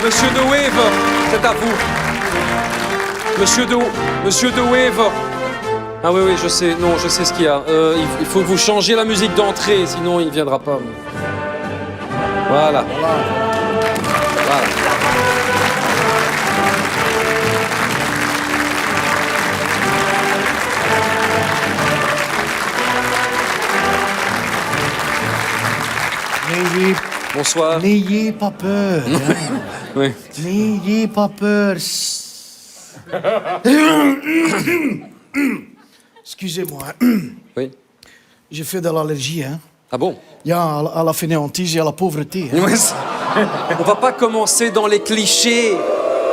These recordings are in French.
Monsieur De Wever, c'est à vous. Monsieur De Wever. Ah oui, je sais, non, je sais ce qu'il y a. Il faut que vous changiez la musique d'entrée, sinon il ne viendra pas. Voilà. Bonsoir. N'ayez pas peur. Hein. Oui. N'ayez pas peur. Excusez-moi. Oui. J'ai fait de l'allergie. Hein. Ah bon? Ja, à la fainéantise et à la pauvreté. Hein. On va pas commencer dans les clichés.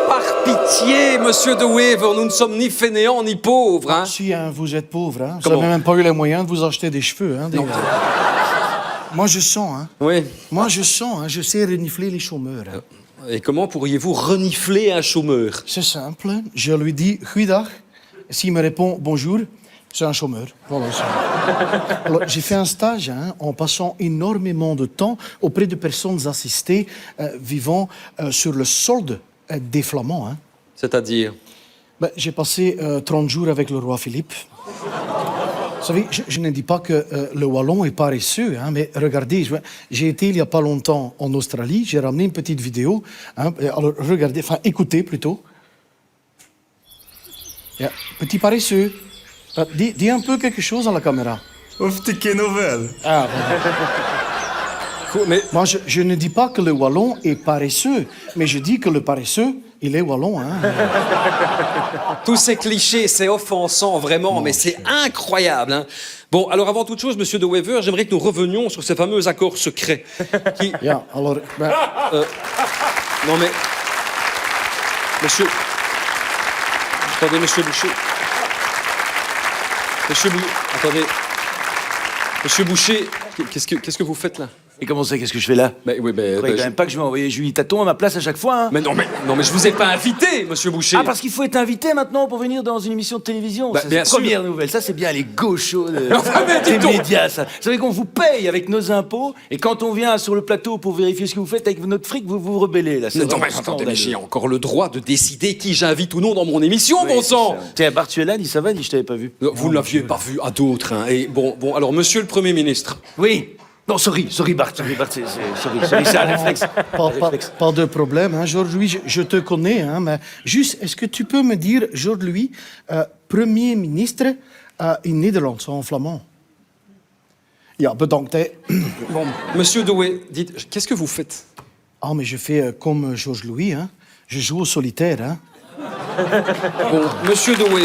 Par pitié, monsieur De Wever, nous ne sommes ni fainéants ni pauvres. Hein. Si hein, vous êtes pauvre, hein. Vous Comment? n'avez même pas eu les moyens de vous acheter des cheveux. Hein, Moi, je sens. Hein. Oui. Moi, je sens. Hein. Je sais renifler les chômeurs. Hein. Et comment pourriez-vous renifler un chômeur? C'est simple. Hein. Je lui dis « Goeiedag ». S'il me répond « Bonjour », c'est un chômeur. Voilà, alors, j'ai fait un stage hein, en passant énormément de temps auprès de personnes assistées vivant sur le solde des Flamands. Hein. C'est-à-dire? Ben, j'ai passé 30 jours avec le roi Philippe. Vous savez, je ne dis pas que le Wallon est paresseux, hein, mais regardez, j'ai été il n'y a pas longtemps en Australie, j'ai ramené une petite vidéo. Hein, alors, regardez, enfin, écoutez plutôt. Ja, petit paresseux. Dis un peu quelque chose à la caméra. Of die nouvelle. Ah, Mais moi, je ne dis pas que le Wallon est paresseux, mais je dis que le paresseux, il est Wallon. Hein. tous ces clichés, c'est offensant, vraiment, mais c'est incroyable. Hein. Bon, alors avant toute chose, monsieur De Wever, j'aimerais que nous revenions sur ces fameux accords secrets. Qui... Ja, alors... Ben... Non mais... Monsieur... Attendez, monsieur Boucher. Attendez. Monsieur Boucher, qu'est-ce que vous faites là? Et comment c'est, qu'est-ce que je fais là? Oui, Vous croyez quand même pas que je vais envoyer Julie Taton à ma place à chaque fois, hein? mais je vous ai pas invité, monsieur Boucher. Ah, parce qu'il faut être invité maintenant pour venir dans une émission de télévision. Bah, Ça, bien c'est sûr. première nouvelle. Ça, c'est bien les gauchos Enfin, mais des dites donc. médias, ça. Vous savez qu'on vous paye avec nos impôts, et quand on vient sur le plateau pour vérifier ce que vous faites avec notre fric, vous vous rebellez, là. C'est Non, vraiment mais attendez, scandaleux. j'ai encore le droit de décider qui j'invite ou non dans mon émission, Oui, bon c'est sang. ça. Tiens, Bartuella, dit ça va, dit je t'avais pas vu. Vous ne l'aviez pas vu à d'autres. Hein. Et bon, alors, monsieur le Premier ministre. Oui. Non, sorry, Bart, c'est un réflexe. Pas de problème, hein, Georges-Louis, je te connais, hein, mais juste, est-ce que tu peux me dire, Georges-Louis, Premier ministre in Nederland, en flamand? Ja, bedankt, hè. Bon, monsieur Doué, dites, qu'est-ce que vous faites? Ah, mais je fais comme Georges-Louis, hein. Je joue au solitaire, hein. Bon, monsieur Doué,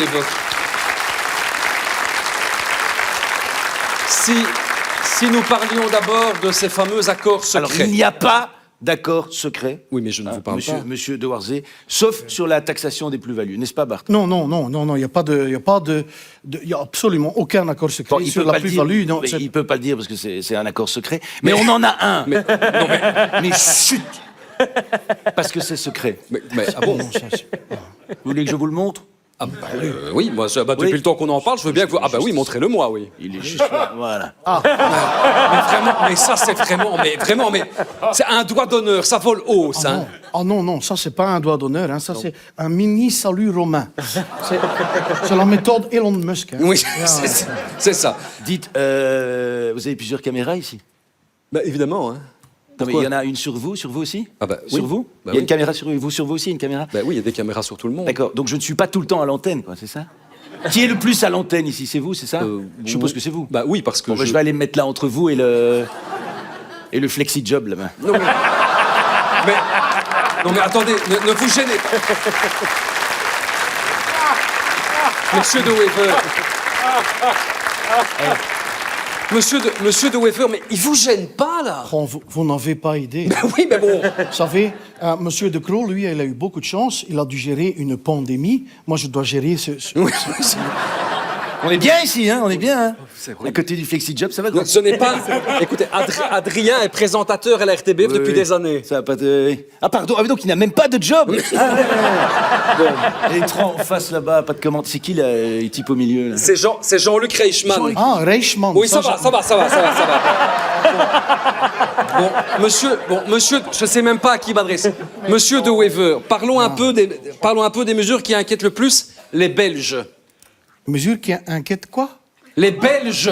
si nous parlions d'abord de ces fameux accords secrets... Alors, il n'y a pas d'accord secret. Oui, mais je ne vous parle pas. Monsieur De Warzé, sauf sur la taxation des plus-values, n'est-ce pas, Bart? Non, il n'y a pas de, il y a absolument aucun accord secret Bon, sur la plus-value. Non, il ne peut pas le dire parce que c'est un accord secret, mais on en a un. Mais chut, parce que c'est secret. Ah bon? Non, ça, Vous voulez que je vous le montre? Ah bah, oui, moi, depuis Oui. le temps qu'on en parle, je veux bien que vous... Ah bah oui, montrez-le-moi, oui. Il est juste là, voilà. Mais vraiment, mais ça, c'est vraiment, mais c'est un doigt d'honneur, ça vole haut, ça. non. Ah non, ça c'est pas un doigt d'honneur, hein. Ça c'est un mini salut romain. C'est la méthode Elon Musk. Hein. Oui, Ja, c'est ça. Dites, vous avez plusieurs caméras ici? Bah évidemment, hein. Non, mais il y en a une sur vous aussi? Ah bah oui. Sur vous? Bah Il y a oui. une caméra sur vous, sur vous aussi, une caméra? Bah oui, il y a des caméras sur tout le monde. D'accord, donc je ne suis pas tout le temps à l'antenne, quoi, c'est ça? Qui est le plus à l'antenne ici? C'est vous, c'est ça? Je suppose que c'est vous. Bah oui, parce que Bon, bah, je vais aller me mettre là entre vous et le flexi-job, là-bas. Non mais attendez, ne vous gênez pas. Monsieur De Wever. Monsieur De Wever, mais il vous gêne pas, là? Oh, vous n'avez pas idée. Bah oui, mais bon. Vous savez, Monsieur De Croo, lui, il a eu beaucoup de chance. Il a dû gérer une pandémie. Moi, je dois gérer On est bien ici, hein? On est bien, hein? C'est vrai. À côté du flexi-job, ça va? Ce n'est pas... Écoutez, Adrien est présentateur à la RTBF depuis des années. Ça va pas de... Ah, pardon, ah, mais donc il n'a même pas de job. Ah, ouais. Bon. Et les trois en face là-bas, pas de commande. C'est qui, là, les types au milieu, là? C'est Jean-Luc Reichmann. Ah, Reichmann. Oui, ça va. monsieur, je sais même pas à qui m'adresser. Monsieur De Wever, parlons un peu des mesures qui inquiètent le plus les Belges. Mesure qui inquiète quoi? Les Belges.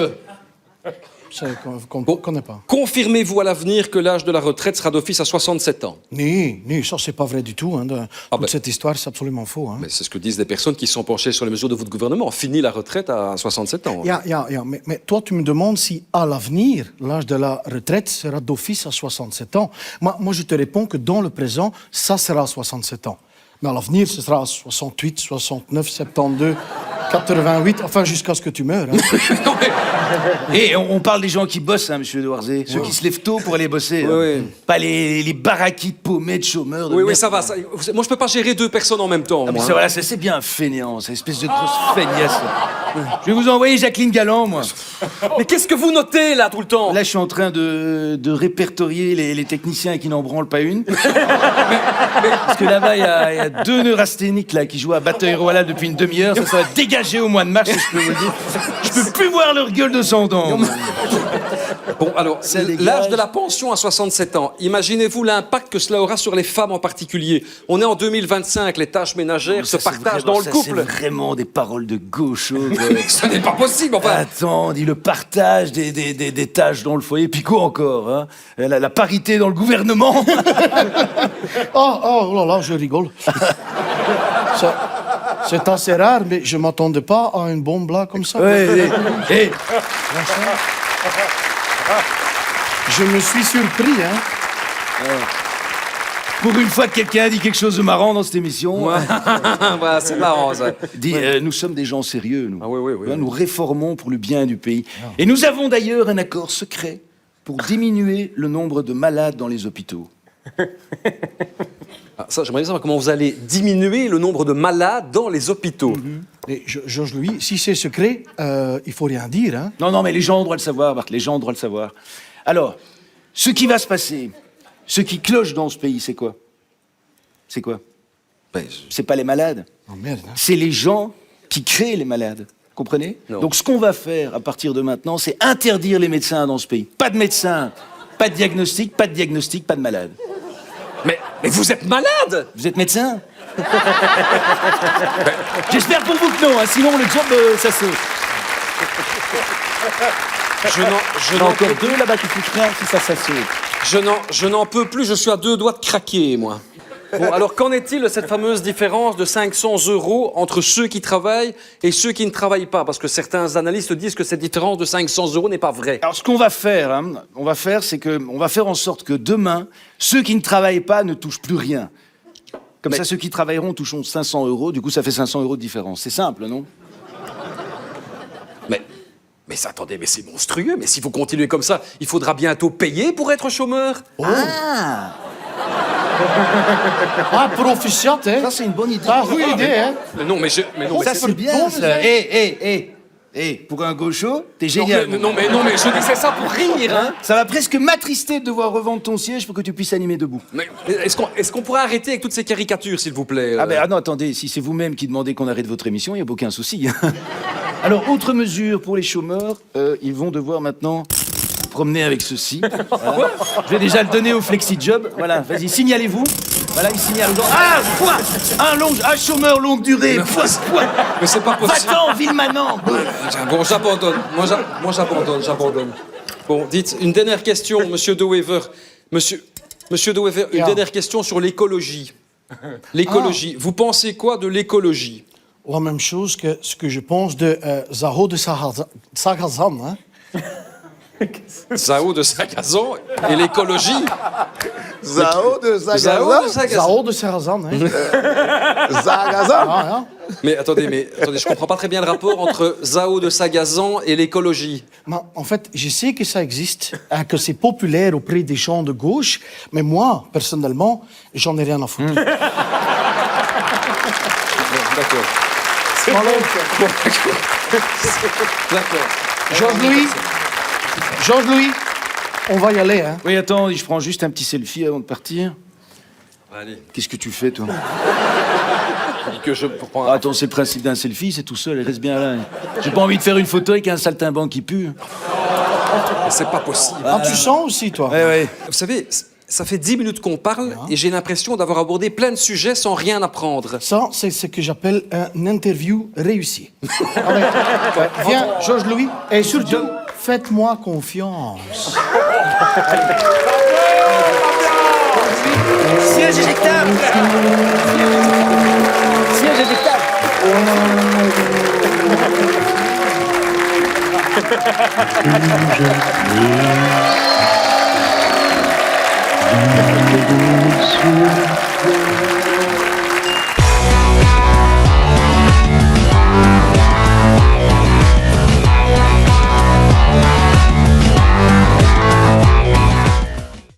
Ça, qu'on ne connaît pas. Confirmez-vous à l'avenir que l'âge de la retraite sera d'office à 67 ans? Non, ça c'est pas vrai du tout. Hein, toute cette histoire, c'est absolument faux. Hein. Mais c'est ce que disent des personnes qui se sont penchées sur les mesures de votre gouvernement. Fini la retraite à 67 ans. Mais toi, tu me demandes si, à l'avenir, l'âge de la retraite sera d'office à 67 ans. Moi, je te réponds que dans le présent, ça sera à 67 ans. Mais à l'avenir, ce sera à 68, 69, 72, 88, enfin jusqu'à ce que tu meurs. Hein. Et on parle des gens qui bossent, hein, monsieur de Warzé. Ceux qui se lèvent tôt pour aller bosser. Oui. Pas les baraquis de paumés, de chômeurs. De Oui, merde. ça va. Moi, je peux pas gérer 2 personnes en même temps. Ah, mais moi, ça, voilà, ça c'est bien un fainéant, cette espèce de grosse feignasse. Je vais vous envoyer Jacqueline Galland, moi. Mais qu'est-ce que vous notez, là, tout le temps? Là, je suis en train de répertorier les techniciens qui n'en branlent pas une. Parce que là-bas, il y a 2 neurasthéniques là, qui jouent à Bataille-Royale depuis une demi-heure. Ça va dégager au mois de mars, je peux vous le dire. Je peux plus voir leur gueule de 100 ans. Bon, alors, Ça dégage. l'âge de la pension à 67 ans, imaginez-vous l'impact que cela aura sur les femmes en particulier. On est en 2025, les tâches ménagères se Ça, c'est partagent vraiment- dans le ça, couple. C'est vraiment des paroles de gaucho. Ce n'est pas possible, enfin. Attends, on dit le partage des tâches dans le foyer, puis quoi encore hein la parité dans le gouvernement. Oh là là, je rigole. C'est assez rare, mais je m'attendais pas à une bombe là comme ça. Ouais, et- Je me suis surpris, hein. pour une fois que quelqu'un a dit quelque chose de marrant dans cette émission, Voilà, c'est marrant, ça. dit nous sommes des gens sérieux, nous. Ah oui, oui, oui, Hein, oui. nous réformons pour le bien du pays. Et nous avons d'ailleurs un accord secret pour diminuer le nombre de malades dans les hôpitaux. Ah, ça, j'aimerais savoir comment vous allez diminuer le nombre de malades dans les hôpitaux. Mais Georges Louis, si c'est secret, il faut rien dire, hein. Non, mais les gens ont le droit de le savoir, Marc, les gens ont le droit de le savoir. Alors, ce qui va se passer, ce qui cloche dans ce pays, c'est quoi? C'est quoi? Ben, C'est pas les malades, Oh merde, hein. c'est les gens qui créent les malades. Comprenez? Non. Donc ce qu'on va faire à partir de maintenant, c'est interdire les médecins dans ce pays. Pas de médecins, pas de diagnostic, pas de malade. mais vous êtes malade! Vous êtes médecin? J'espère pour vous que non, hein, sinon le job, ça se... Je J'en ai n'en encore peux 2 là-bas qui foutent rien si ça saute. Je n'en peux plus, je suis à 2 doigts de craquer, moi. Bon, alors qu'en est-il de cette fameuse différence de 500 € entre ceux qui travaillent et ceux qui ne travaillent pas? Parce que certains analystes disent que cette différence de 500 € n'est pas vraie. Alors, ce qu'on va faire, c'est qu'on va faire en sorte que demain, ceux qui ne travaillent pas ne touchent plus rien. Comme ça, ceux qui travailleront toucheront 500 €. Du coup, ça fait 500 € de différence. C'est simple, non? Mais attendez, mais c'est monstrueux. Mais si vous continuez comme ça, il faudra bientôt payer pour être chômeur. Ah, Ah, proficiat, hein. ça, c'est une bonne idée. Ah, bonne idée, hein. Mais non, mais Ça, c'est bien, ça. Pour un gaucho, t'es génial. non, mais je disais ça pour rire, hein. Ça va presque m'attrister de devoir revendre ton siège pour que tu puisses animer debout. Mais est-ce qu'on pourrait arrêter avec toutes ces caricatures, s'il vous plaît? Ah non, attendez, si c'est vous-même qui demandez qu'on arrête votre émission, il n'y a aucun souci. Alors, autre mesure pour les chômeurs, ils vont devoir maintenant se promener avec ceci. Voilà. Je vais déjà le donner au flexi-job. Voilà, vas-y, signalez-vous. Voilà, il signale. Ah, quoi? Un chômeur longue durée. Mais c'est pas possible. Va-t'en, Villemanant. Bon, j'abandonne. Moi, j'abandonne. Bon, dites, une dernière question, monsieur De Wever. Monsieur De Wever, une dernière question sur l'écologie. L'écologie. Vous pensez quoi de l'écologie? La même chose que ce que je pense de Zaho de Sagazan, hein. Zao de Sagazan et l'écologie. Zao de Zao de Zagazan? Sagazan. Zaho de Sagazan, hein. Zagazan? Ah, Mais attendez, je comprends pas très bien le rapport entre Zao de Sagazan et l'écologie. Mais en fait, je sais que ça existe, hein, que c'est populaire auprès des gens de gauche, mais moi, personnellement, j'en ai rien à foutre. D'accord. D'accord. Georges Louis, on va y aller, hein. Oui, attends, je prends juste un petit selfie avant de partir. Allez. Qu'est-ce que tu fais, toi? Que je prends Ah, attends, c'est le principe d'un selfie, c'est tout seul, reste bien là. J'ai pas envie de faire une photo avec un saltimbanque qui pue. Mais c'est pas possible. Ah, tu sens aussi, toi? Ouais, ouais. Vous savez, ça fait 10 minutes qu'on parle et j'ai l'impression d'avoir abordé plein de sujets sans rien apprendre. Ça, c'est ce que j'appelle un interview réussi. Allez, ouais, viens, Georges Louis. Et surtout, faites-moi confiance. Siège éjectable. Siège éjectable. Sur